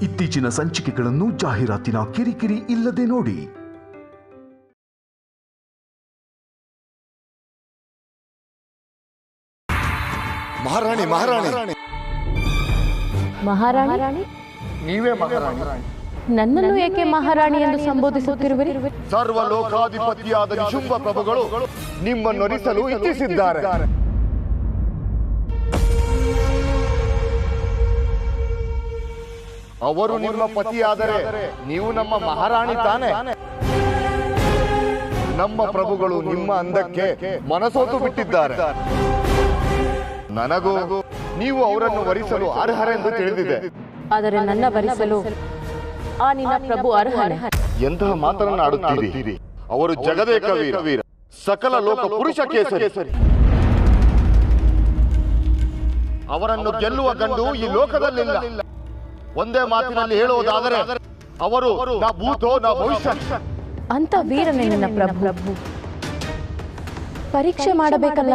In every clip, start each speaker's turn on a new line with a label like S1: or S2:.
S1: ಇತ್ತೀಚಿನ ಸಂಚಿಕೆಗಳನ್ನು ಜಾಹೀರಾತಿನ ಕಿರಿಕಿರಿ ಇಲ್ಲದೆ ನೋಡಿ.
S2: ಮಹಾರಾಣಿ ಮಹಾರಾಣಿ
S3: ಮಹಾರಾಣಿ
S2: ನೀವೇ ಮಹಾರಾಣಿ.
S3: ನನ್ನನ್ನು ಏಕೆ ಮಹಾರಾಣಿ ಎಂದು ಸಂಬೋಧಿಸುತ್ತಿರುವಿರಿ?
S2: ಸರ್ವಲೋಕಾಧಿಪತಿಯಾದ ನಿಶುಂಭ ಪ್ರಭುಗಳು ನಿಮ್ಮನ್ನು ಒಲಿಸಲು ಇಚ್ಛಿಸಿದ್ದಾರೆ. ಅವರು ನಿಮ್ಮ ಪತಿಯಾದರೆ ನೀವು ನಮ್ಮ ಮಹಾರಾಣಿ ತಾನೆ. ನಮ್ಮ ಪ್ರಭುಗಳು ನಿಮ್ಮ ಅಂದಕ್ಕೆ ಮನಸೋತು ಬಿಟ್ಟಿದ್ದಾರೆ. ನನಗೂ ನೀವು ಅವರನ್ನು ವರಿಸಲು ಅರ್ಹರೆಂದು ತಿಳಿದಿದೆ.
S3: ಆದರೆ ನನ್ನ ವರಿಸಲು ಆ ನಿನ್ನ ಪ್ರಭು ಅರ್ಹನೇ?
S2: ಎಂತಹ ಮಾತನ್ನು ಆಡುತ್ತೀರಿ? ಅವರು ಜಗದೇಕ ವೀರ, ಸಕಲ ಲೋಕ ಪುರುಷ ಕೇಸರಿ. ಅವರನ್ನು ಗೆಲ್ಲುವ ಗಂಡು ಈ ಲೋಕದಲ್ಲಿಲ್ಲ. ಒಂದೇ ಮಾತಿನಲ್ಲಿ ಹೇಳುವುದಾದರೆ ಅವರು ನಾ ಭೂತೋ ನಾ ಭವಿಷ್ಯ.
S3: ಅಂತ ವೀರನೇ ನಿನ್ನ ಪ್ರಭು. ಪರೀಕ್ಷೆ ಮಾಡಬೇಕಲ್ಲ.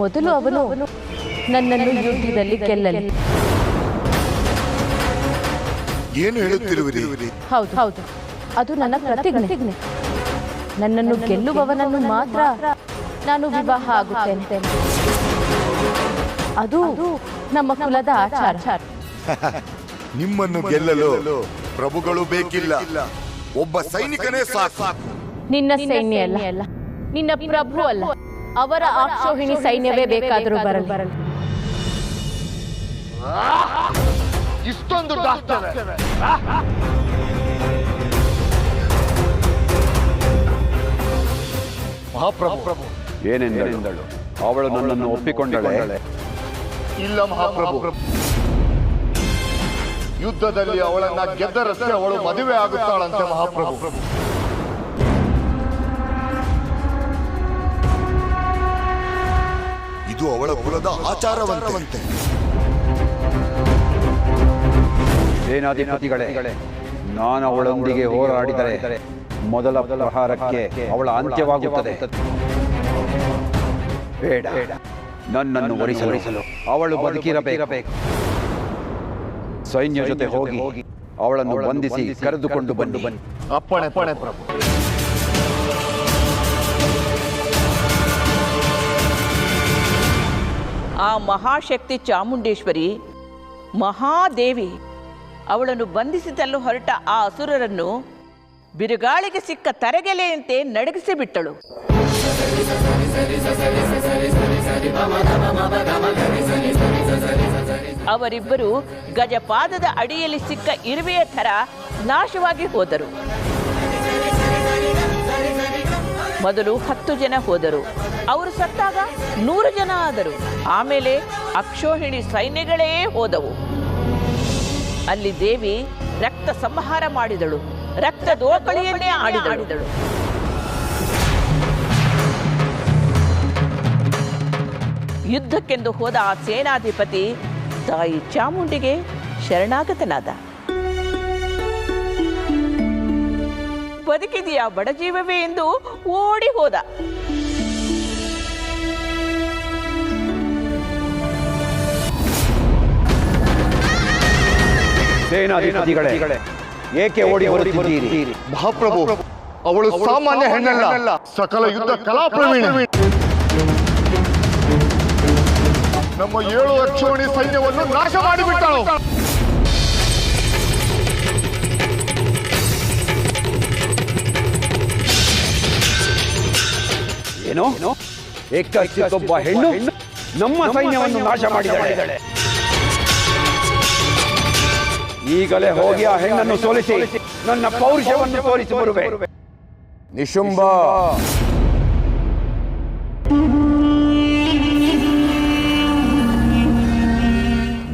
S3: ಮೊದಲು ಅವನು ನನ್ನನ್ನು ಯುದ್ಧದಲ್ಲಿ ಗೆಲ್ಲಲಿ.
S2: ಏನು ಹೇಳುತ್ತಿರುವಿರಿ?
S3: ಹೌದು, ಅದು ನನ್ನ ಪ್ರತಿಜ್ಞೆ. ನನ್ನನ್ನು ಗೆಲ್ಲುವವನನ್ನು ಮಾತ್ರ ನಾನು ವಿವಾಹ ಆಗುತ್ತೇನೆ. ಅದು ನಮ್ಮ ಕುಲದ ಆಚಾರ.
S2: ನಿಮ್ಮನ್ನು ಗೆಲ್ಲಲು ಪ್ರಭುಗಳು ಬೇಕಿಲ್ಲ, ಒಬ್ಬ ಸೈನಿಕನೇ ಸಾಕು.
S3: ನಿನ್ನ ಸೈನ್ಯ ಅಲ್ಲ, ನಿನ್ನ ಪ್ರಭು ಅಲ್ಲ, ಅವರ ಆಕ್ಷೋಹಿಣಿ ಸೈನ್ಯವೇ ಬೇಕಾದರೂ ಬರಲಿ.
S2: ಇಷ್ಟೊಂದು ಮಹಾಪ್ರಭು
S4: ಏನೆಂದಳು? ಅವಳು ನನ್ನನ್ನು ಒಪ್ಪಿಕೊಂಡಳೆ?
S2: ಇಲ್ಲ ಮಹಾಪ್ರಭು, ಯುದ್ಧದಲ್ಲಿ ಅವಳನ್ನ ಗೆದ್ದರಷ್ಟೇ ಅವಳು ಮದುವೆ ಆಗುತ್ತಾಳಂತೆ ಮಹಾಪ್ರಭು. ಇದು ಅವಳ ಕುಲದ ಆಚಾರವಂತೆ.
S4: ಸೇನಾಧಿಪತಿಗಳೇ, ನಾನು ಅವಳೊಂದಿಗೆ ಹೋರಾಡಿದರೆ ಮೊದಲ ಪ್ರಹಾರಕ್ಕೆ ಅವಳ ಅಂತ್ಯವಾಗುತ್ತದೆ. ಬೇಡ, ನನ್ನನ್ನು ವರಿಸಲು ಅವಳು ಬದುಕಿರಬೇಕು. ಸೈನ್ಯ ಜೊತೆ ಹೋಗಿ ಅವಳನ್ನು ಬಂಧಿಸಿ ಕರೆದುಕೊಂಡು ಬನ್ನಿ.
S2: ಅಪ್ಪಣೆ ಪ್ರಭು.
S5: ಆ ಮಹಾಶಕ್ತಿ ಚಾಮುಂಡೇಶ್ವರಿ ಮಹಾದೇವಿ ಅವಳನ್ನು ಬಂಧಿಸಿದಲ್ಲೂ ಹೊರಟ ಆ ಅಸುರರನ್ನು ಬಿರುಗಾಳಿಗೆ ಸಿಕ್ಕ ತರಗೆಲೆಯಂತೆ ನಡಗಿಸಿ ಬಿಟ್ಟಳು. ಅವರಿಬ್ಬರು ಗಜಪಾದದ ಅಡಿಯಲ್ಲಿ ಸಿಕ್ಕ ಇರುವೆಯ ಥರ ನಾಶವಾಗಿ ಹೋದರು. ಮೊದಲು 10 ಜನ ಹೋದರು, ಅವರು ಸತ್ತಾಗ 100 ಜನ ಆದರು. ಆಮೇಲೆ ಅಕ್ಷೋಹಿಣಿ ಸೈನ್ಯಗಳೇ ಹೋದವು. ಅಲ್ಲಿ ದೇವಿ ರಕ್ತ ಸಂಹಾರ ಮಾಡಿದಳು, ರಕ್ತ ದೋಕಳಿಯನ್ನೇ ಆಡಿದಳು. ಯುದ್ಧಕ್ಕೆಂದು ಹೋದ ಆ ಸೇನಾಧಿಪತಿ ತಾಯಿ ಚಾಮುಂಡಿಗೆ ಶರಣಾಗತನಾದ. ಬದುಕಿದೆಯಾ ಬಡಜೀವವೇ ಎಂದು ಓಡಿ ಹೋದ.
S4: ಸೇನಾಧಿಪತಿಗಳೇ, ಏಕೆ ಓಡಿ ಹೊರಟಿದ್ದೀರಿ?
S2: ಮಹಾಪ್ರಭು, ಅವಳು ಸಾಮಾನ್ಯ ಹೆಣ್ಣಲ್ಲ, ಸಕಲ ಯುದ್ಧ ಕಲಾಪ್ರವೀಣೆ. ನಮ್ಮ 7 ಅಕ್ಷೋಹಿಣಿ ಸೈನ್ಯವನ್ನು ನಾಶ ಮಾಡಿಬಿಟ್ಟಳು.
S4: ಏನೋ ಏಕಾಏಕಿಗೊಬ್ಬ ಹೆಣ್ಣು ನಮ್ಮ ಸೈನ್ಯವನ್ನು ನಾಶ ಮಾಡಿದ್ದಾಳೆ. ಈಗಲೇ ಹೋಗಿ ಆ ಹೆಣ್ಣನ್ನು ಸೋಲಿಸಿ ನನ್ನ ಪೌರುಷವನ್ನು ತೋರಿಸಿ ಬರುವೆ.
S2: ನಿಶುಂಭ,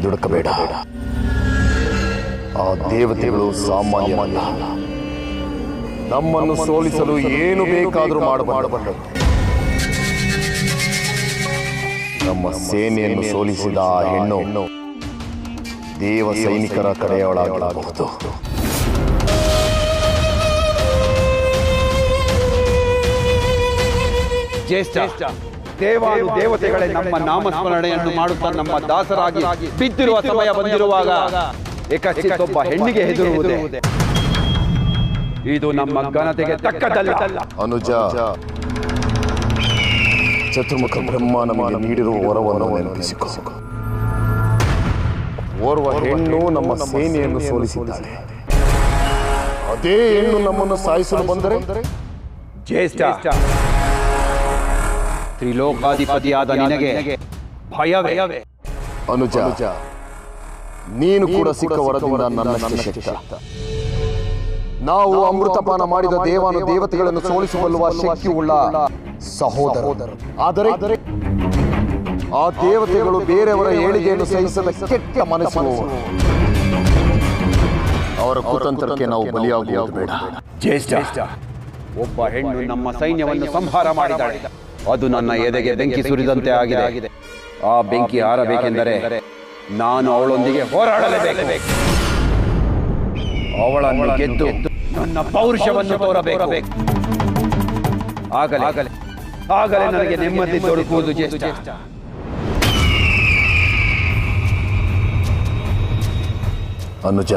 S2: ದುಡುಕಬೇಡ. ಆ ದೇವತೆಗಳು ಸಾಮಾನ್ಯವಲ್ಲ. ನಮ್ಮನ್ನು ಸೋಲಿಸಲು ಏನು ಬೇಕಾದರೂ ಮಾಡಬಲ್ಲರು. ನಮ್ಮ ಸೇನೆಯನ್ನು ಸೋಲಿಸಿದ ಆ ಹೆಣ್ಣು ದೇವ ಸೈನಿಕರ ಕಡೆಯವಳಾಗಬಹುದು.
S4: ಜ್ಯೇಷ್ಠ, ದೇವಾನು ದೇವತೆಗಳೇ ನಮ್ಮ ನಾಮಸ್ಮರಣೆಯನ್ನು ಮಾಡುತ್ತಾ ನಮ್ಮ ದಾಸರಾಗಿ ಬಿದ್ದಿರುವ ಸಮಯ ಬಂದಿರುವಾಗ ಏಕಚಿತ್ತೊಬ್ಬ ಹೆಣ್ಣಿಗೆ ಹೆದರುವುದೇ ಇದು ನಮ್ಮ ಘನತೆಗೆ ತಕ್ಕದಲ್ಲ.
S2: ಅನುಜ, ಚತುರ್ಮುಖ ಬ್ರಹ್ಮ ನಮಗೆ ನೀಡಿರುವ ವರವನ್ನು ನೆನಪಿಸಿಕೊ. ಓರ್ವ ಹೆಣ್ಣು ನಮ್ಮ ಸೇನೆಯನ್ನು ಸೋಲಿಸಿದ್ದಾಳೆ. ಅದೇ ಹೆಣ್ಣು ನಮ್ಮನ್ನು ಸಾಯಿಸಲು ಬಂದರೆ
S4: ಜ್ಯೇಷ್ಠ ತ್ರಿಲೋಕಾಧಿಪತಿಯಾದ ನಿನಗೆ ಭಯವೇ?
S2: ಅನುಜ, ನೀನು ಕೂಡ ಸಿಕ್ಕ ವರದಿಂದ ನನ್ನಷ್ಟೇ ಶಕ್ತ. ನಾವು ಅಮೃತಪಾನ ಮಾಡಿದ ದೇವಾನು ದೇವತೆಗಳನ್ನು ಸೋಲಿಸಬಲ್ಲುವ ಶಕ್ತಿಯುಳ್ಳ ಸಹೋದರ. ಆದರೆ ಆ ದೇವತೆಗಳು ಬೇರೆಯವರ ಏಳಿಗೆಯನ್ನು ಸಹಿಸದ ಕೆಟ್ಟ ಮನಸ್ಸಿನವರು. ಅವರ ಕುತಂತ್ರಕ್ಕೆ ನಾವು ಬಲಿಯಾಗುವುದು ಬೇಡ.
S4: ಜ್ಯೇಷ್ಠ, ಒಬ್ಬ ಹೆಣ್ಣು ನಮ್ಮ ಸೈನ್ಯವನ್ನು ಸಂಹಾರ ಮಾಡಿದ್ದಾಳೆ. ಅದು ನನ್ನ ಎದೆಗೆ ಬೆಂಕಿ ಸುರಿದಂತೆ ಆಗಿದೆ. ಆ ಬೆಂಕಿ ಆರಬೇಕೆಂದರೆ ನಾನು ಅವಳೊಂದಿಗೆ ಹೋರಾಡಲೇಬೇಕು. ಅವಳನ್ನು ಗೆದ್ದು ನನ್ನ ಪೌರುಷವನ್ನು ತೋರಬೇಕು. ಆಗಲೇ ನನಗೆ ನೆಮ್ಮದಿ ದೊರಕುವುದು. ಜ್ಯೇಷ್ಠ,
S2: ಅನುಜ,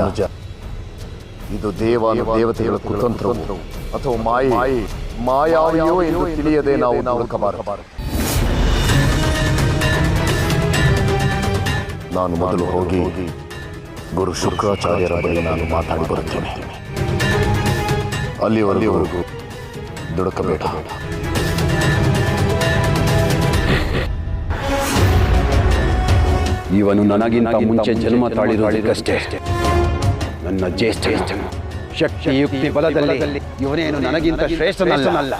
S2: ಇದು ದೇವಾನು ದೇವತೆಗಳ ಕುತಂತ್ರವು ಅಥವಾ ಮಾಯಾವಿಯೋ ಎಂದು ತಿಳಿಯದೆ ನಾವು ಹುಡುಕಬಾರದು. ನಾನು ಮೊದಲು ಹೋಗಿ ಗುರು ಶುಕ್ರಾಚಾರ್ಯರ ಬಳಿ ನಾನು ಮಾತಾಡಿ ಬರುತ್ತೇನೆ. ಅಲ್ಲಿವರೆಗೂ ದುಡುಕಬೇಡ.
S4: ಇವನು ನನಗಿಂತ ಮುಂಚೆ ಜನ್ಮ ತಾಳಿರುವುದಕ್ಕಷ್ಟೇ. ನನ್ನ ಜ್ಯೇಷ್ಠ ಶಕ್ತಿ ಯುಕ್ತಿ ಬಲದಲ್ಲಿ ಇವನೇನು ನನಗಿಂತ ಶ್ರೇಷ್ಠನಲ್ಲ.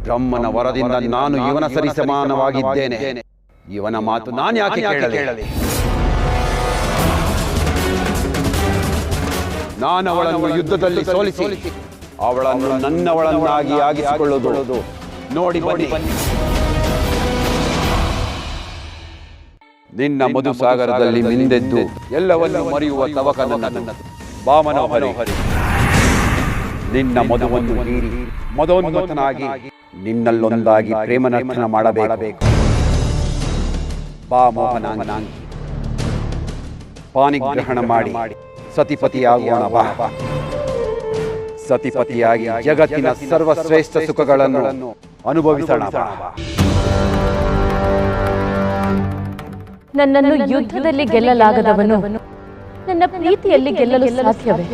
S4: ಬ್ರಹ್ಮನ ವರದಿಂದ ನಾನು ಇವನ ಸರಿಸಮಾನವಾಗಿದ್ದೇನೆ. ಇವನ ಮಾತು ನಾನು ಯಾಕೆ ಕೇಳಲಿ? ನಾನು ಅವಳನ್ನು ಯುದ್ಧದಲ್ಲಿ ಸೋಲಿಸಿ ಅವಳನ್ನು ನನ್ನವಳನ್ನಾಗಿ ಆಗಿಸಿಕೊಳ್ಳುವುದು ನೋಡಿ ಬನ್ನಿ. ನಿನ್ನ ಮಧುಸಾಗರದಲ್ಲಿ ಮಿಂದೆದ್ದು ಎಲ್ಲವನ್ನು ಮರೆಯುವ ತವಕ ನನ್ನದು. ಬಾ ಮನೋಹರಿ, ನಿನ್ನ ಮಧುವನ್ನು ಹೀರಿ ಮದೋನ್ಮತನಾಗಿ ನಿನ್ನಲ್ಲೊಂದಾಗಿ ಪ್ರೇಮನರ್ತನ ಮಾಡಬೇಕು. ಬಾ ಮೋಹನಾಂಗಿ, ಪಾಣಿಗ್ರಹಣ ಮಾಡಿ ಸತಿಪತಿಯಾಗೋಣ. ಬಾ. ಸತಿಪತಿಯಾಗಿ ಜಗತ್ತಿನ ಸರ್ವಶ್ರೇಷ್ಠ ಸುಖಗಳನ್ನು ಅನುಭವಿಸೋಣ.
S3: ನನ್ನನ್ನು ಯುದ್ಧದಲ್ಲಿ ಗೆಲ್ಲಲಾಗದವನು ನನ್ನ ಪ್ರೀತಿಯಲ್ಲಿ ಗೆಲ್ಲಲು ಸಾಧ್ಯವೇ?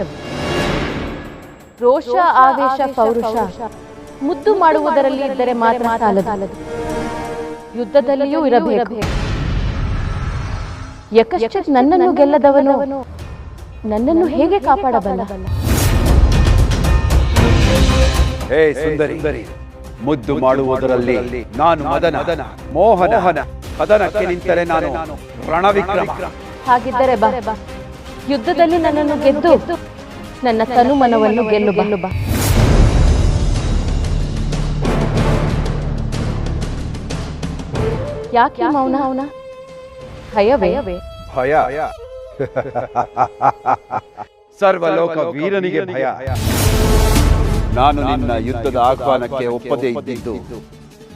S3: ರೋಷ, ಆವೇಶ, ಪೌರುಷ ಮುದ್ದು ಮಾಡುವುದರಲ್ಲಿ ಇದ್ದರೆ ಮಾತ್ರ ಸಾಲದು, ಯುದ್ಧದಲ್ಲಿಯೂ ಇರಬೇಕು. ಯಕಶ್ಚಿತ್ ನನ್ನನ್ನು ಗೆಲ್ಲದವನು ನನ್ನನ್ನು ಹೇಗೆ ಕಾಪಾಡಬಲ್ಲ?
S4: ಹೇ ಸುಂದರಿ, ಮುದ್ದು ಮಾಡುವುದರಲ್ಲಿ ನಾನು ಮದನ, ಮೋಹನ, ಕದನಕ್ಕೆ ನಿಂತರೆ ನಾನು ರಣವಿಕ್ರಮ.
S3: ಹಾಗಿದ್ದರೆ ಬಾ, ಯುದ್ಧದಲ್ಲಿ ನನ್ನನ್ನು ಗೆದ್ದು ನನ್ನ ತನುಮನವನ್ನು ಗೆಲ್ಲು ಬಾ. ಯಾಕೆ ಮೌನ? ಭಯವೇ?
S4: ಭಯ? ಸರ್ವಲೋಕ ವೀರನಿಗೆ ಭಯ. ನಾನು ನಿನ್ನ ಯುದ್ಧದ ಆಹ್ವಾನಕ್ಕೆ ಒಪ್ಪದೇ ಇದ್ದಿದ್ದು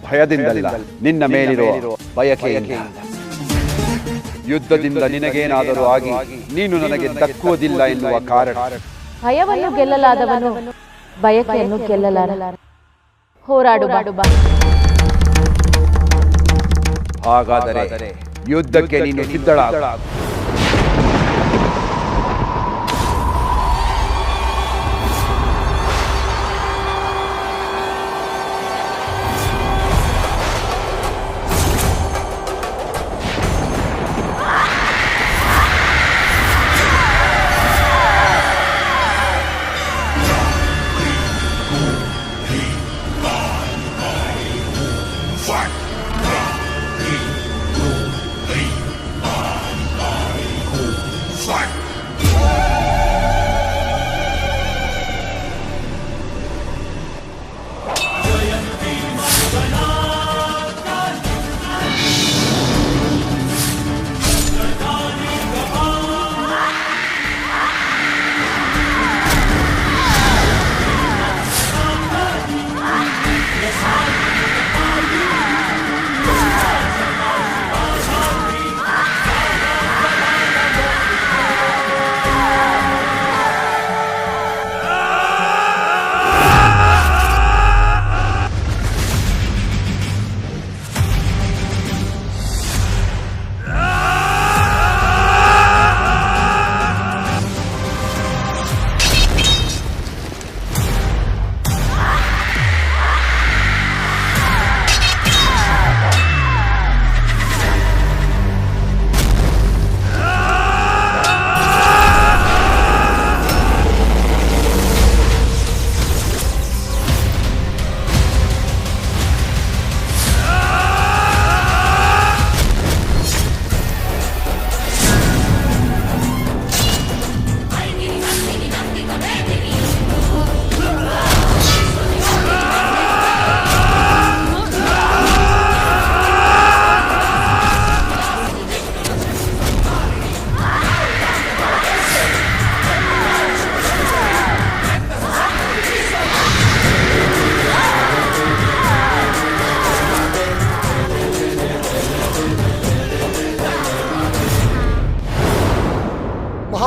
S4: ಭಯದಿಂದಲ್ಲ, ನಿನ್ನ ಮೇಲಿರುವ ಬಯಕೆಯಿಂದ. ಯುದ್ಧದಿಂದ ನಿನಗೇನಾದರೂ ಆಗಿ ನೀನು ನನಗೆ ದಕ್ಕುವುದಿಲ್ಲ ಎನ್ನುವ ಕಾರಣ.
S3: ಭಯವನ್ನು ಗೆಲ್ಲಲಾದವನು ಬಯಕೆಯನ್ನು ಗೆಲ್ಲಲಾರ. ಹೋರಾಡು ಬಾ.
S4: ಹಾಗಾದರೆ ಯುದ್ಧಕ್ಕೆ ನೀನು ಸಿದ್ಧಳಾಗು.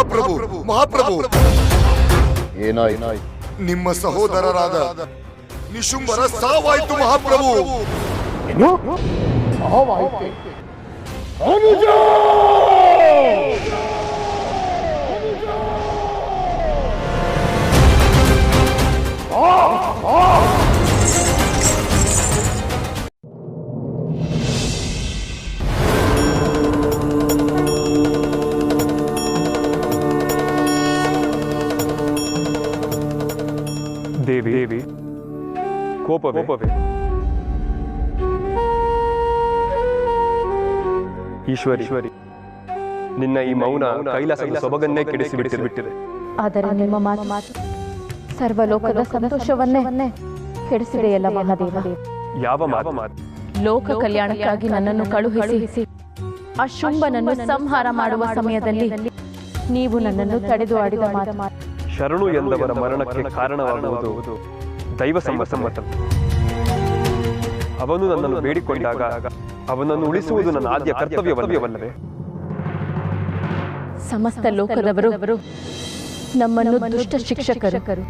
S6: ಮಹಾಪ್ರಭು ಮಹಾಪ್ರಭು
S2: ಏನಾಯ್ತು?
S6: ನಿಮ್ಮ ಸಹೋದರರಾದ ನಿಶುಂಭರ ಸಾವಾಯ್ತು ಮಹಾಪ್ರಭು.
S7: ದೇವಿ ಕೋಪವೇ ಈಶ್ವರಿ ನಿನ್ನ ಈ ಮೌನ ಕೈಲಾಸದ ಸೊಬಗನ್ನೇ ಕೆಡಿಸಿಬಿಟ್ಟಿದೆ.
S3: ಆದರೆ ನಿಮ್ಮ ಮಾತು ಸರ್ವಲೋಕದ ಸಂತೋಷವನ್ನೇ ಕೆಡಿಸಿದೆಯಲ್ಲ ಮಹಾದೇವ.
S7: ಯಾವ ಮಾತು?
S3: ಲೋಕ ಕಲ್ಯಾಣಕ್ಕಾಗಿ ನನ್ನನ್ನು ಕಳುಹಿಸಿ ಅಶುಂಭನನ್ನು ಸಂಹಾರ ಮಾಡುವ ಸಮಯದಲ್ಲಿ ನೀವು ನನ್ನನ್ನು ತಡೆದು ಆಡಿದ ಮಾತು.
S7: ಶರಣು ಎಂದವರ ಮರಣಕ್ಕೆ ಕಾರಣವಾಗುವುದು ದೈವ ಸಮ್ಮತ. ಅವನು ನನ್ನನ್ನು ಬೇಡಿಕೊಂಡಾಗ ಅವನನ್ನು ಉಳಿಸುವುದು ನನ್ನ ಆದ್ಯ ಕರ್ತವ್ಯವಲ್ಲವೇ?
S3: ಸಮಸ್ತ ಲೋಕದವರು ನಮ್ಮನ್ನು ದುಷ್ಟ ಶಿಕ್ಷಕರು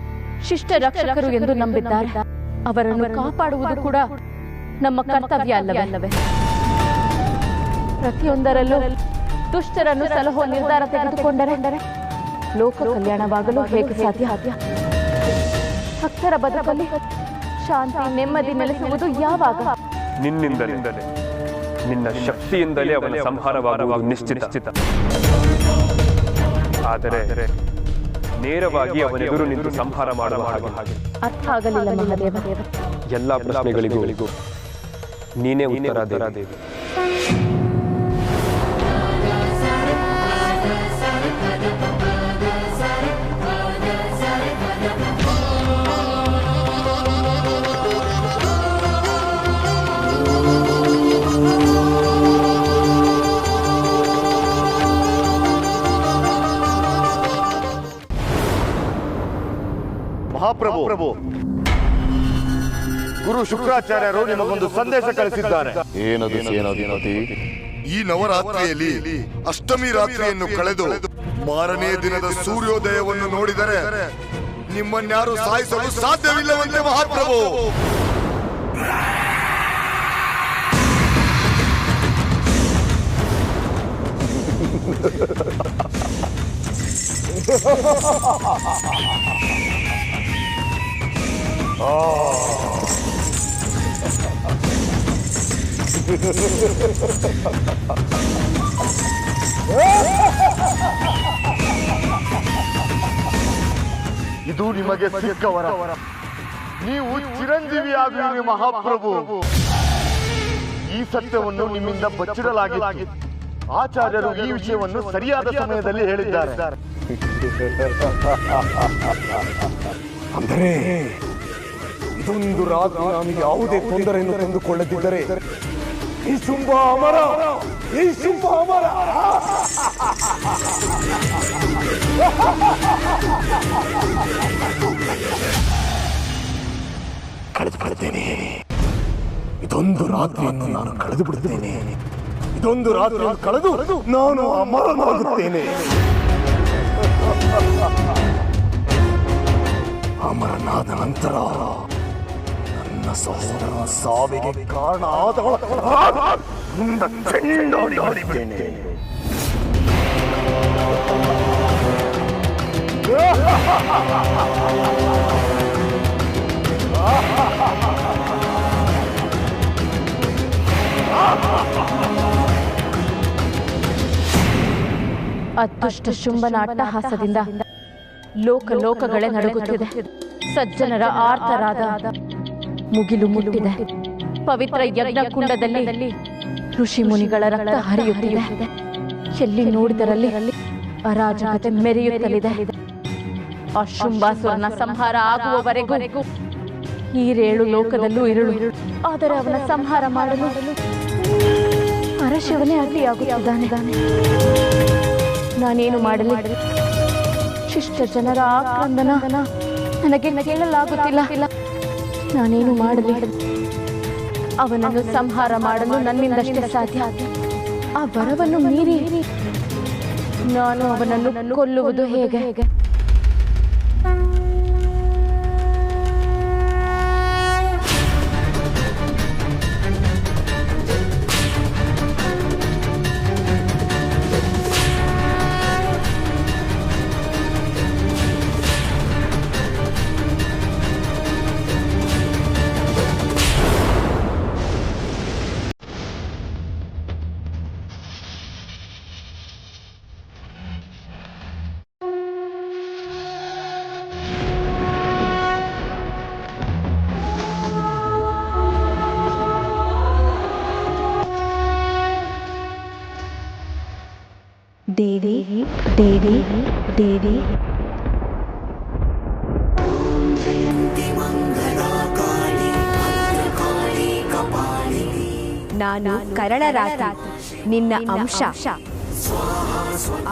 S3: ಶಿಷ್ಟ ರಕ್ಷಕರು ಎಂದು ನಂಬಿದ್ದಾರೆ. ಅವರನ್ನು ಕಾಪಾಡುವುದು ಕೂಡ ನಮ್ಮ ಕರ್ತವ್ಯ ಅಲ್ಲವೇ? ಪ್ರತಿಯೊಂದರಲ್ಲೂ ದುಷ್ಟರನ್ನು ಸಲಹೋ ನಿರ್ಧಾರ ತೆಗೆದುಕೊಂಡರೆ ಲೋಕ ಕಲ್ಯಾಣವಾಗಲು ಹೇಗೆ ಸಾಧ್ಯ? ಭಕ್ತರ ಬದುಕಲ್ಲಿ ಶಾಂತಿ ನೆಮ್ಮದಿ ನೆಲೆಸುವುದು ಯಾವಾಗ?
S7: ನಿನ್ನಿಂದಲೇ, ನಿನ್ನ ಶಕ್ತಿಯಿಂದಲೇ ಅವನ ಸಂಹಾರವಾಗುವುದು ನಿಶ್ಚಿತ. ಆದರೆ ನೇರವಾಗಿ ಅವನೆದುರು ನಿಂತು ಸಂಹಾರ ಮಾಡುವ ಹಾಗೆ
S3: ಅರ್ಥ ಆಗಲಿಲ್ಲ ಮಹಾದೇವ.
S7: ಎಲ್ಲ ಪ್ರಶ್ನೆಗಳಿಗೂ ನೀನೇ ಉತ್ತರ ದೇವಿ.
S2: ಮಹಾಪ್ರಭು, ಗುರು ಶುಕ್ರಾಚಾರ್ಯರು ನಿಮಗೊಂದು ಸಂದೇಶ ಕಳಿಸಿದ್ದಾರೆ. ಏನದು?
S6: ಈ ನವರಾತ್ರಿಯಲ್ಲಿ ಅಷ್ಟಮಿ ರಾತ್ರಿಯನ್ನು ಕಳೆದು ಮಾರನೇ ದಿನದ ಸೂರ್ಯೋದಯವನ್ನು ನೋಡಿದರೆ ನಿಮ್ಮನ್ಯಾರು ಸಾಯಿಸಲು ಸಾಧ್ಯವಿಲ್ಲವಂತೆ ಮಹಾಪ್ರಭು.
S2: ಇದು ನಿಮಗೆ ಸಿಕ್ಕವರ. ನೀವು ಚಿರಂಜೀವಿಯಾಗುವಿರಿ ಮಹಾಪ್ರಭು. ಈ ಸತ್ಯವನ್ನು ನಿಮ್ಮಿಂದ ಬಚ್ಚಿಡಲಾಗಿದೆ. ಆಚಾರ್ಯರು ಈ ವಿಷಯವನ್ನು ಸರಿಯಾದ ಸಮಯದಲ್ಲಿ ಹೇಳಿದ್ದಾರೆ.
S8: ಅಂದರೆ ಇದೊಂದು ರಾತ್ರಿ ನಾನು ಯಾವುದೇ ತೊಂದರೆಯನ್ನು ತಂದುಕೊಳ್ಳದಿದ್ದರೆ ಈ ಶುಂಭ ಅಮರ. ಕಳೆದು ಬಿಡುತ್ತೇನೆ. ಇದೊಂದು ರಾತ್ರಿಯನ್ನು ನಾನು ಕಳೆದು ಬಿಡುತ್ತೇನೆ. ಇದೊಂದು ರಾತ್ರಿಯನ್ನು ಕಳೆದು ನಾನು ಅಮರನಾಗುತ್ತೇನೆ. ಅಮರನಾದ ನಂತರ ನನ್ನ ಸಹೋದರ ಸಾವಿಗೆ ಕಾರಣ ಆದವಳ ಚೆಂಡಾಡಿದ್ದೇನೆ.
S3: ಅದುಷ್ಟ ಶುಂಭನ ಅಟ್ಟಹಾಸದಿಂದ ಲೋಕಗಳೇ ನಡುಗುತ್ತಿದೆ. ಸಜ್ಜನರ ಆರ್ತರಾದ ಮುಗಿಲು ಮುಟ್ಟಿದೆ. ಪವಿತ್ರ ಯಜ್ಞ ಕುಂಡದಲ್ಲಿ ಋಷಿ ಮುನಿಗಳ ರಕ್ತ ಹರಿಯುತ್ತಿದೆ. ಎಲ್ಲಿ ನೋಡಿದರಲ್ಲಿ ಅರಾಜಕತೆ ಮೆರೆಯುತ್ತಲಿದೆ. ಆ ಶುಂಭಾಸುರನ ಸಂಹಾರ ಆಗುವವರೆಗೂ ಈ 7 ಲೋಕದಲ್ಲೂ ಇರುಳು. ಆದರೆ ಅವನ ಸಂಹಾರ ಮಾಡಲು ಪರಶಿವನೇ ಅಡ್ಡಿಯಾಗುತ್ತಿದ್ದಾನೆ. ನಾನೇನು ಮಾಡಲಿ? ಶಿಷ್ಟ ಜನರ ಆಕ್ರಂದನ ನನಗೆ ಕೇಳಲಾಗುತ್ತಿಲ್ಲ. ನಾನೇನು ಮಾಡಲಿ? ಅವನನ್ನು ಸಂಹಾರ ಮಾಡಲು ನನ್ನಿಂದಷ್ಟೇ ಸಾಧ್ಯ. ಆ ವರವನ್ನು ಮೀರಿ ನಾನು ಅವನನ್ನು ಕೊಲ್ಲುವುದು ಹೇಗೆ?
S9: ದೇವಿ ದೇವಿ ದೇವಿ ನಾನು ಕರಳರಾತ್ರಿ, ನಿನ್ನ ಅಂಶ.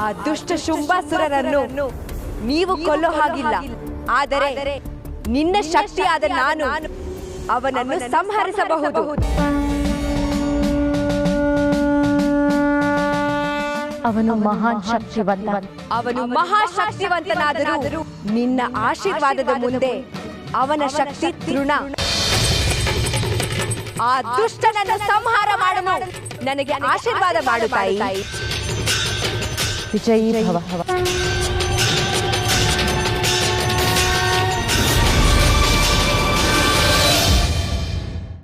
S9: ಆ ದುಷ್ಟ ಶುಂಭಾಸುರರನ್ನು ನೀವು ಕೊಲ್ಲೋ ಹಾಗಿಲ್ಲ, ಆದರೆ ನಿನ್ನ ಶಕ್ತಿಯಾದ ನಾನು ಅವನನ್ನು ಸಂಹರಿಸಬಹುದು.
S3: ಅವನು ಮಹಾನ್ ಶಕ್ತಿವಂತ.
S9: ಅವನು ಮಹಾಶಕ್ತಿವಂತನಾದರೂ ನಿನ್ನ ಆಶೀರ್ವಾದದ ಮುಂದೆ ಅವನ ಶಕ್ತಿ ತೃಣ. ಆ ದುಷ್ಟನನ್ನು ಸಂಹಾರ ಮಾಡಲು ನನಗೆ ಆಶೀರ್ವಾದ ಮಾಡು ತಾಯಿ.
S3: ವಿಜಯೀ ಭವ.